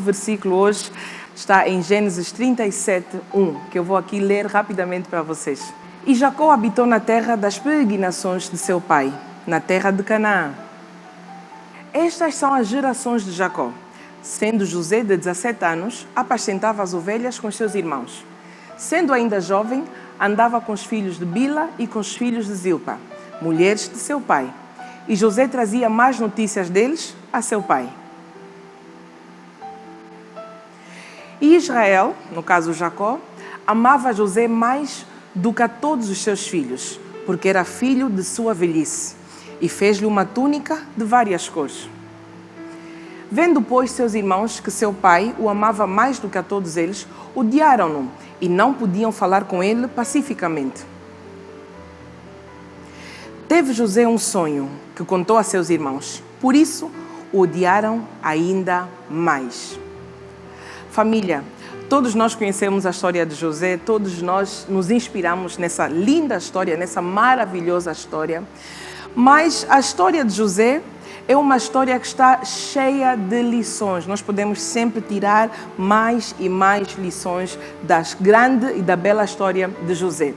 versículo hoje está em Gênesis 37:1, que eu vou aqui ler rapidamente para vocês. E Jacó habitou na terra das peregrinações de seu pai, na terra de Canaã. Estas são as gerações de Jacó. Sendo José de 17 anos, apacentava as ovelhas com seus irmãos. Sendo ainda jovem, andava com os filhos de Bila e com os filhos de Zilpa, mulheres de seu pai. E José trazia mais notícias deles a seu pai. E Israel, no caso Jacó, amava José mais do que a todos os seus filhos, porque era filho de sua velhice, e fez-lhe uma túnica de várias cores. Vendo, pois, seus irmãos que seu pai o amava mais do que a todos eles, odiaram-no e não podiam falar com ele pacificamente. Teve José um sonho que contou a seus irmãos, por isso o odiaram ainda mais. Família, todos nós conhecemos a história de José, todos nós nos inspiramos nessa linda história, nessa maravilhosa história, mas a história de José é uma história que está cheia de lições. Nós podemos sempre tirar mais e mais lições da grande e da bela história de José.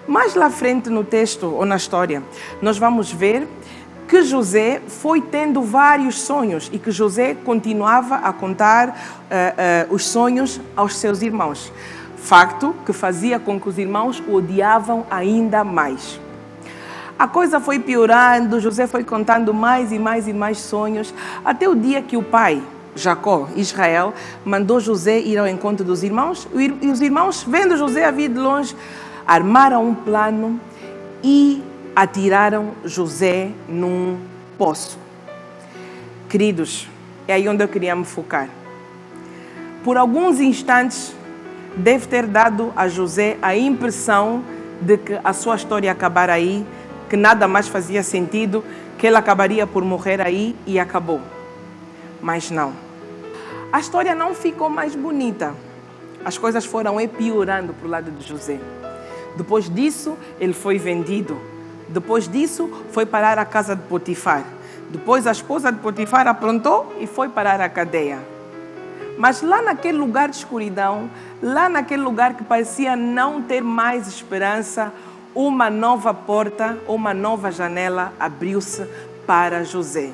Mais lá à frente no texto ou na história, nós vamos ver que José foi tendo vários sonhos e que José continuava a contar os sonhos aos seus irmãos. Facto que fazia com que os irmãos o odiavam ainda mais. A coisa foi piorando, José foi contando mais e mais e mais sonhos, até o dia que o pai, Jacó, Israel, mandou José ir ao encontro dos irmãos, e os irmãos, vendo José a vir de longe, armaram um plano e atiraram José num poço. Queridos, é aí onde eu queria me focar. Por alguns instantes, deve ter dado a José a impressão de que a sua história ia acabar aí, que nada mais fazia sentido, que ele acabaria por morrer aí e acabou. Mas não. A história não ficou mais bonita. As coisas foram piorando para o lado de José. Depois disso, ele foi vendido. Depois disso, foi parar a casa de Potifar. Depois a esposa de Potifar aprontou e foi parar a cadeia. Mas lá naquele lugar de escuridão, lá naquele lugar que parecia não ter mais esperança, uma nova porta, uma nova janela abriu-se para José.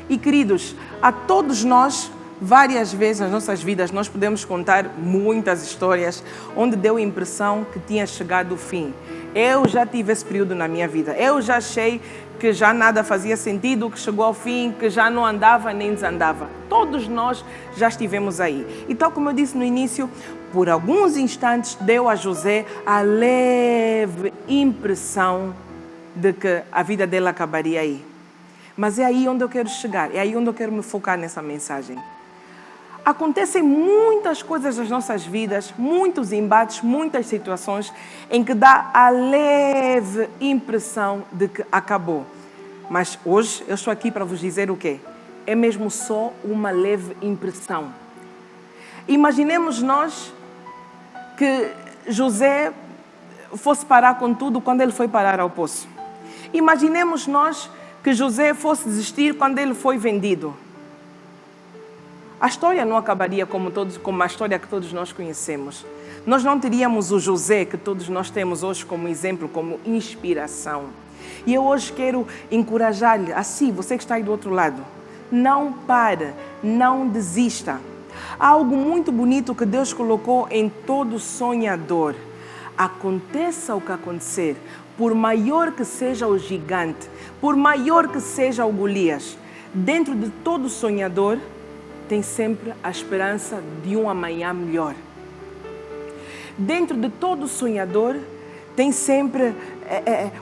E queridos, a todos nós, várias vezes nas nossas vidas, nós podemos contar muitas histórias onde deu a impressão que tinha chegado o fim. Eu já tive esse período na minha vida. Eu já achei que já nada fazia sentido, que chegou ao fim, que já não andava nem desandava. Todos nós já estivemos aí. E tal como eu disse no início, por alguns instantes deu a José a leve impressão de que a vida dele acabaria aí. Mas é aí onde eu quero chegar, é aí onde eu quero me focar nessa mensagem. Acontecem muitas coisas nas nossas vidas, muitos embates, muitas situações em que dá a leve impressão de que acabou. Mas hoje eu estou aqui para vos dizer o quê? É mesmo só uma leve impressão. Imaginemos nós que José fosse parar com tudo quando ele foi parar ao poço. Imaginemos nós que José fosse desistir quando ele foi vendido. A história não acabaria como a história que todos nós conhecemos. Nós não teríamos o José que todos nós temos hoje como exemplo, como inspiração. E eu hoje quero encorajar-lhe, assim, você que está aí do outro lado, não pare, não desista. Há algo muito bonito que Deus colocou em todo sonhador. Aconteça o que acontecer, por maior que seja o gigante, por maior que seja o Golias, dentro de todo sonhador, tem sempre a esperança de um amanhã melhor. Dentro de todo sonhador, tem sempre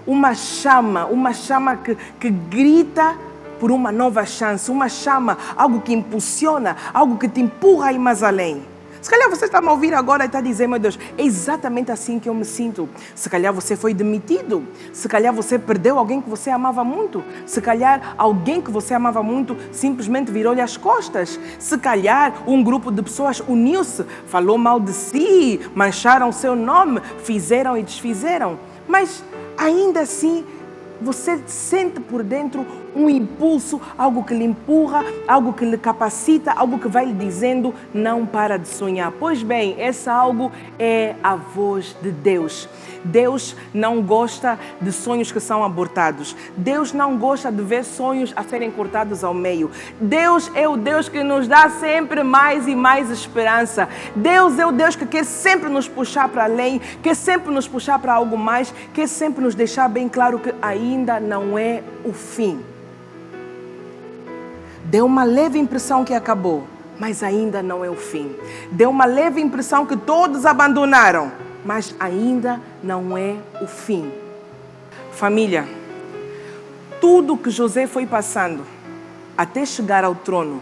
uma chama que grita por uma nova chance, uma chama, algo que impulsiona, algo que te empurra a ir mais além. Se calhar você está a me ouvir agora e está a dizer, meu Deus, é exatamente assim que eu me sinto. Se calhar você foi demitido, se calhar você perdeu alguém que você amava muito, se calhar alguém que você amava muito simplesmente virou-lhe as costas, se calhar um grupo de pessoas uniu-se, falou mal de si, mancharam o seu nome, fizeram e desfizeram. Mas ainda assim, Você sente por dentro um impulso, algo que lhe empurra, algo que lhe capacita, algo que vai lhe dizendo, não para de sonhar. Pois bem, esse algo é a voz de Deus. Deus não gosta de sonhos que são abortados. Deus não gosta de ver sonhos a serem cortados ao meio. Deus é o Deus que nos dá sempre mais e mais esperança. Deus é o Deus que quer sempre nos puxar para além, quer sempre nos puxar para algo mais, quer sempre nos deixar bem claro que ainda não é o fim. Deu uma leve impressão que acabou, mas ainda não é o fim. Deu uma leve impressão que todos abandonaram, mas ainda não é o fim. Família, tudo que José foi passando até chegar ao trono,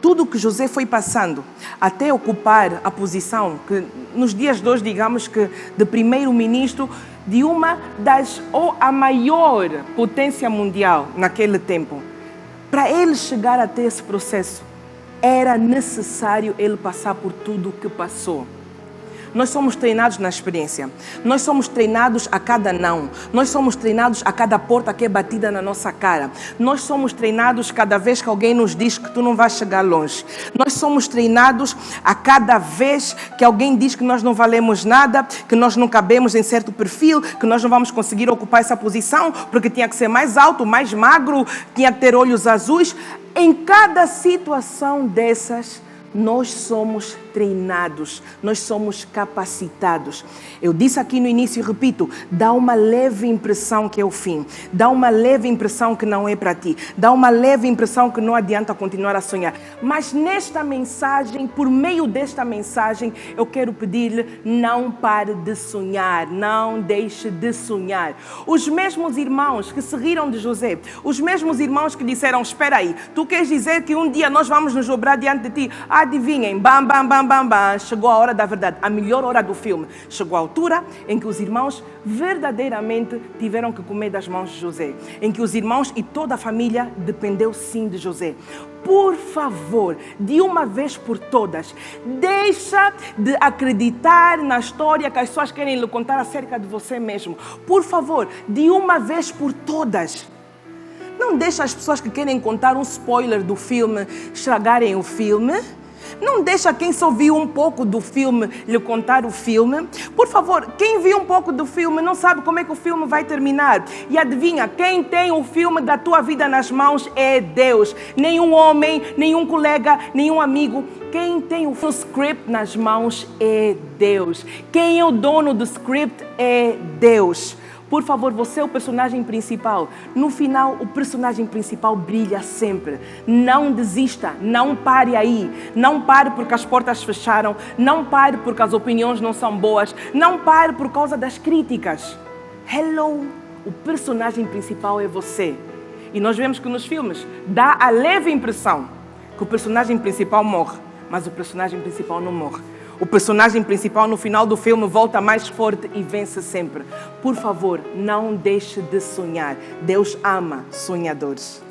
tudo que José foi passando até ocupar a posição que nos dias de hoje, digamos que de primeiro-ministro de uma das, ou a maior potência mundial naquele tempo. Para ele chegar até esse processo, era necessário ele passar por tudo o que passou. Nós somos treinados na experiência. Nós somos treinados a cada não. Nós somos treinados a cada porta que é batida na nossa cara. Nós somos treinados cada vez que alguém nos diz que tu não vais chegar longe. Nós somos treinados a cada vez que alguém diz que nós não valemos nada, que nós não cabemos em certo perfil, que nós não vamos conseguir ocupar essa posição porque tinha que ser mais alto, mais magro, tinha que ter olhos azuis. Em cada situação dessas, nós somos treinados, nós somos capacitados. Eu disse aqui no início e repito, dá uma leve impressão que é o fim, dá uma leve impressão que não é para ti, dá uma leve impressão que não adianta continuar a sonhar. Mas nesta mensagem, por meio desta mensagem, eu quero pedir-lhe, não pare de sonhar, não deixe de sonhar. Os mesmos irmãos que se riram de José, os mesmos irmãos que disseram, espera aí, tu queres dizer que um dia nós vamos nos dobrar diante de ti? Adivinhem, bam, bam, bam, bam, bam, chegou a hora da verdade, a melhor hora do filme. Chegou a altura em que os irmãos verdadeiramente tiveram que comer das mãos de José, em que os irmãos e toda a família dependeu sim de José. Por favor, de uma vez por todas, deixa de acreditar na história que as pessoas querem lhe contar acerca de você mesmo. Por favor, de uma vez por todas. Não deixa as pessoas que querem contar um spoiler do filme estragarem o filme. Não deixa quem só viu um pouco do filme lhe contar o filme. Por favor, quem viu um pouco do filme não sabe como é que o filme vai terminar. E adivinha, quem tem o filme da tua vida nas mãos é Deus. Nenhum homem, nenhum colega, nenhum amigo. Quem tem o script nas mãos é Deus. Quem é o dono do script é Deus. Por favor, você é o personagem principal. No final, o personagem principal brilha sempre. Não desista, não pare aí. Não pare porque as portas fecharam. Não pare porque as opiniões não são boas. Não pare por causa das críticas. Hello! O personagem principal é você. E nós vemos que nos filmes dá a leve impressão que o personagem principal morre, mas o personagem principal não morre. O personagem principal no final do filme volta mais forte e vence sempre. Por favor, não deixe de sonhar. Deus ama sonhadores.